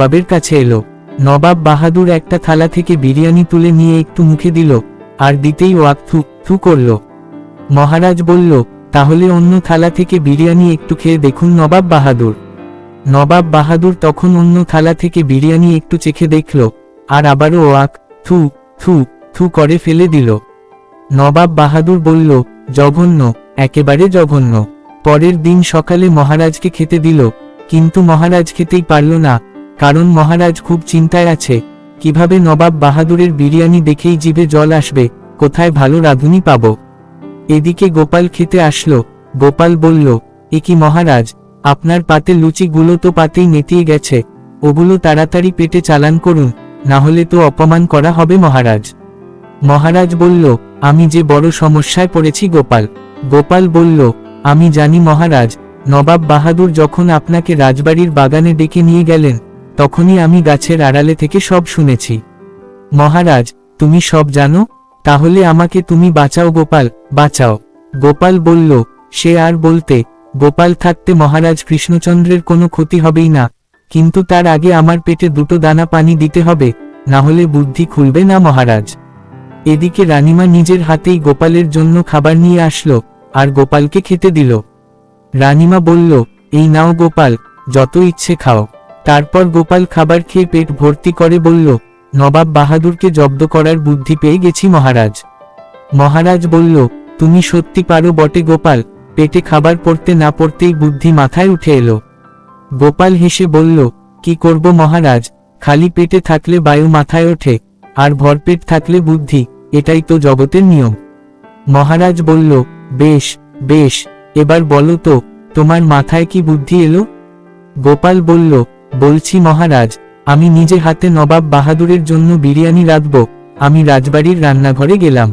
নবাবের কাছে এলো। নবাব বাহাদুর একটা থালা থেকে বিরিয়ানি তুলে নিয়ে একটু মুখে দিল, আর দিতেই ওয়াক থু থু করল। মহারাজ বলল, তাহলে অন্য থালা থেকে বিরিয়ানি একটু খেয়ে দেখুন নবাব বাহাদুর। নবাব বাহাদুর তখন অন্য থালা থেকে বিরিয়ানি একটু চেখে দেখল, আর আবারও ওয়াক থু থু থু করে ফেলে দিল। নবাব বাহাদুর বলল, জঘন্য, একেবারে জঘন্য। পরের দিন সকালে মহারাজকে খেতে দিল, কিন্তু মহারাজ খেতেই পারল না, কারণ মহারাজ খুব চিন্তায় আছে, কিভাবে নবাব বাহাদুরের বিরিয়ানি দেখেই জিভে জল আসবে, কোথায় ভালো রাঁধুনি পাব। এদিকে গোপাল খেতে আসলো। গোপাল বলল, এ কি মহারাজ, আপনার পাতে লুচিগুলো তো পাতেই নেতিয়ে গেছে, ওগুলো তাড়াতাড়ি পেটে চালান করুন, না হলে তো অপমান করা হবে মহারাজ। মহারাজ বলল, আমি যে বড় সমস্যায় পড়েছি গোপাল। গোপাল বলল, আমি জানি মহারাজ, নবাব বাহাদুর যখন আপনাকে রাজবাড়ির বাগানে ডেকে নিয়ে গেলেন, তখনই আমি গাছের আড়ালে থেকে সব শুনেছি। মহারাজ, তুমি সব জানো, তাহলে আমাকে তুমি বাঁচাও গোপাল, বাঁচাও। গোপাল বলল, সে আর বলতে, গোপাল থাকতে মহারাজ কৃষ্ণচন্দ্রের কোনো ক্ষতি হবেই না, কিন্তু তার আগে আমার পেটে দুটো দানা পানি দিতে হবে, না হলে বুদ্ধি খুলবে না মহারাজ। এদিকে রানীমা নিজের হাতেই গোপালের জন্য খাবার নিয়ে আসলো, আর গোপালকে খেতে দিল। রানীমা বলল, এই নাও গোপাল, যত ইচ্ছে খাও। তারপর গোপাল খাবার খেয়ে পেট ভর্তি করে বলল, নবাব বাহাদুরকে জব্দ করার বুদ্ধি পেয়ে গেছি মহারাজ। মহারাজ বলল, তুমি সত্যি পারো বটে গোপাল, পেটে খাবার পড়তে না পড়তেই বুদ্ধি মাথায় উঠে এলো। গোপাল হেসে বলল, কি করব মহারাজ, খালি পেটে থাকলে বায়ু মাথায় ওঠে, আর ভরপেট থাকলে বুদ্ধি, এটাই তো জগতের নিয়ম। মহারাজ বলল, বেশ বেশ, এবার বলো তো, তোমার মাথায় কি বুদ্ধি এলো? গোপাল বলল, বলছি মহারাজ, আমি নিজে হাতে নবাব বাহাদুরের জন্য বিরিয়ানি রাঁধব। আমি রাজবাড়ির রান্নাঘরে গেলাম।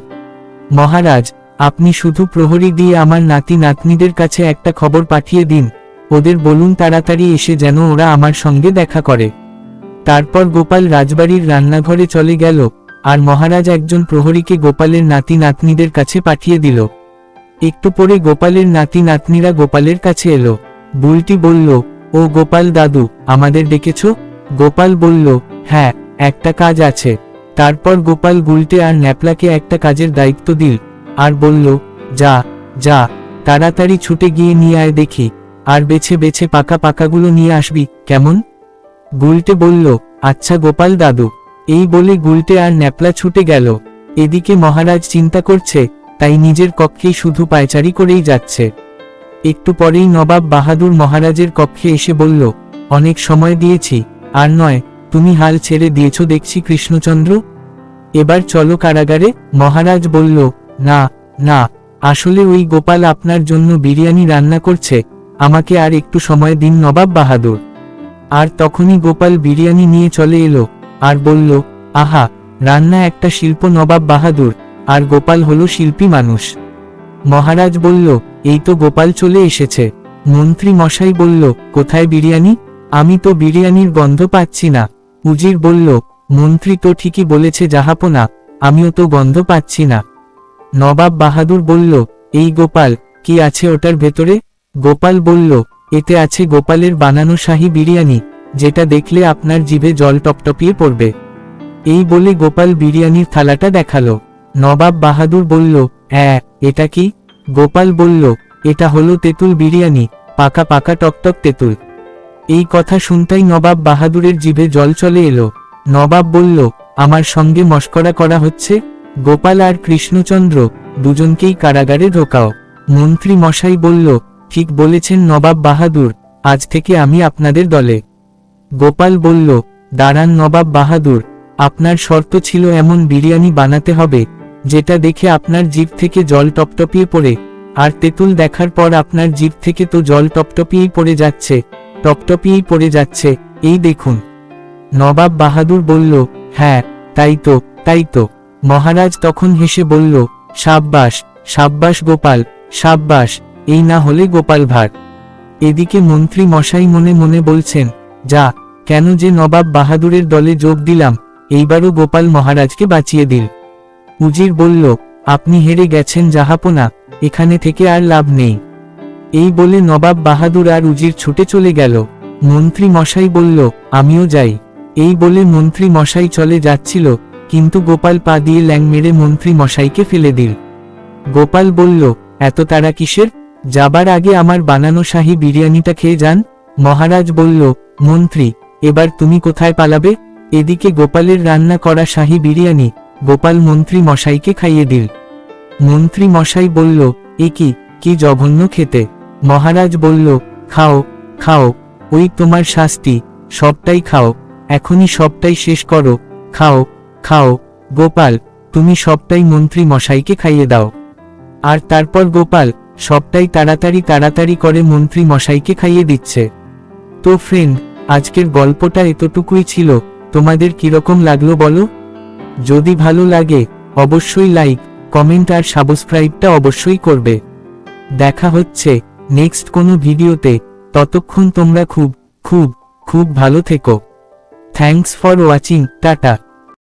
মহারাজ, আপনি শুধু প্রহরী দিয়ে আমার নাতি নাতনিদের কাছে একটা খবর পাঠিয়ে দিন, ওদের বলুন তাড়াতাড়ি এসে যেন ওরা আমার সঙ্গে দেখা করে। তারপর গোপাল রাজবাড়ির রান্নাঘরে চলে গেল, আর মহারাজ একজন প্রহরীকে গোপালের নাতি নাতনিদের কাছে পাঠিয়ে দিল। একটু পরে গোপালের নাতি নাতনিরা গোপালের কাছে এলো। বুলটি বলল, ও গোপাল দাদু, আমাদের ডেকেছ? গোপাল বলল, হ্যাঁ, একটা কাজ আছে। তারপর গোপাল গুলটে আর ন্যাপলাকে একটা কাজের দায়িত্ব দিল, আর বলল, যা যা, তাড়াতাড়ি ছুটে গিয়ে নিয়ে আয় দেখি, আর বেছে বেছে পাকা পাকাগুলো নিয়ে আসবি, কেমন? গুলটে বলল, আচ্ছা গোপাল দাদু। এই বলে গুলটে আর ন্যাপলা ছুটে গেল। এদিকে মহারাজ চিন্তা করছে, তাই নিজের কক্ষেই শুধু পায়চারি করেই যাচ্ছে। একটু পরেই নবাব বাহাদুর মহারাজের কক্ষে এসে বলল, অনেক সময় দিয়েছি, আর নয়, তুমি হাল ছেড়ে দিয়েছ দেখছি কৃষ্ণচন্দ্র, এবার চলো কারাগারে। মহারাজ বলল, না না, আসলে ওই গোপাল আপনার জন্য বিরিয়ানি রান্না করছে, আমাকে আর একটু সময় দিন নবাব বাহাদুর। আর তখনই গোপাল বিরিয়ানি নিয়ে চলে এলো, আর বলল, আহা, রান্না একটা শিল্প নবাব বাহাদুর, আর গোপাল হলো শিল্পী মানুষ। মহারাজ বলল, এই তো গোপাল চলে এসেছে। মন্ত্রী মশাই বলল, কোথায় বিরিয়ানি? আমি তো বিরিয়ানির গন্ধ পাচ্ছি না। উজির বলল, মন্ত্রী তো ঠিকই বলেছে জাহাপনা, আমিও তো গন্ধ পাচ্ছি না। নবাব বাহাদুর বলল, এই গোপাল, কি আছে ওটার ভেতরে? গোপাল বলল, এতে আছে গোপালের বানানো শাহী বিরিয়ানি, যেটা দেখলে আপনার জিভে জল টপটপিয়ে পড়বে। এই বলে গোপাল বিরিয়ানির থালাটা দেখালো। নবাব বাহাদুর বলল, হ্যাঁ, এটা কি? গোপাল বলল, এটা হলো তেঁতুল বিরিয়ানি, পাকা পাকা টকটক তেঁতুল। এই কথা শুনতেই নবাব বাহাদুরের জিভে জল চলে এলো। নবাব বলল, আমার সঙ্গে মশকরা করা হচ্ছে? গোপাল আর কৃষ্ণচন্দ্র দুজনকেই কারাগারে ঢোকাও। মন্ত্রী মশাই বলল, ঠিক বলেছেন নবাব বাহাদুর, আজ থেকে আমি আপনাদের দলে। গোপাল বলল, দাঁড়ান নবাব বাহাদুর, আপনার শর্ত ছিল এমন বিরিয়ানি বানাতে হবে, যেটা দেখে আপনার জিভ থেকে জল টপটপিয়ে পড়ে, আর তেঁতুল দেখার পর আপনার জিভ থেকে তো জল টপটপিয়েই পড়ে যাচ্ছে, টপটপিয়েই পড়ে যাচ্ছে, এই দেখুন। নবাব বাহাদুর বলল, হ্যাঁ, তাই তো, তাই তো। মহারাজ তখন হেসে বলল, সাব্বাস সাব্বাস গোপাল, সাব্বাস, এই না হলে গোপাল ভাঁড়। এদিকে মন্ত্রী মশাই মনে মনে বলছেন, যা, কেন যে নবাব বাহাদুরের দলে যোগ দিলাম, এইবারও গোপাল মহারাজকে বাঁচিয়ে দিল। উজির বলল, আপনি হেরে গেছেন জাহাপনা, এখানে থেকে আর লাভ নেই। এই বলে নবাব বাহাদুর আর উজির ছুটে চলে গেল। মন্ত্রী মশাই বলল, আমিও যাই। এই বলে মন্ত্রী মশাই চলে যাচ্ছিল, কিন্তু গোপাল পা দিয়ে ল্যাং মেরে মন্ত্রী মশাইকে ফেলে দিল। গোপাল বলল, এত তাড়া কিসের? যাবার আগে আমার বানানো শাহী বিরিয়ানিটা খেয়ে যান। মহারাজ বলল, মন্ত্রী, এবার তুমি কোথায় পালাবে? এদিকে গোপালের রান্না করা শাহী বিরিয়ানি গোপাল মন্ত্রী মশাইকে খাইয়ে দিল। মন্ত্রী মশাই বলল, এ কি জঘন্য খেতে। মহারাজ বলল, খাও খাও, ওই তোমার শাস্তি, সবটাই খাও, এখনই সবটাই শেষ করো, খাও খাও। গোপাল, তুমি সবটাই মন্ত্রী মশাইকে খাইয়ে দাও। আর তারপর গোপাল সবটাই তাড়াতাড়ি তাড়াতাড়ি করে মন্ত্রী মশাইকে খাইয়ে দিচ্ছে। তো ফ্রেন্ড, আজকের গল্পটা এতটুকুই ছিল। তোমাদের কিরকম লাগলো বলো? যদি ভালো লাগে অবশ্যই লাইক, কমেন্ট আর সাবস্ক্রাইবটা অবশ্যই করবে। দেখা হচ্ছে নেক্সট কোনো ভিডিওতে। ততক্ষণ তোমরা খুব খুব খুব ভালো থেকো। Thanks for watching. টাটা।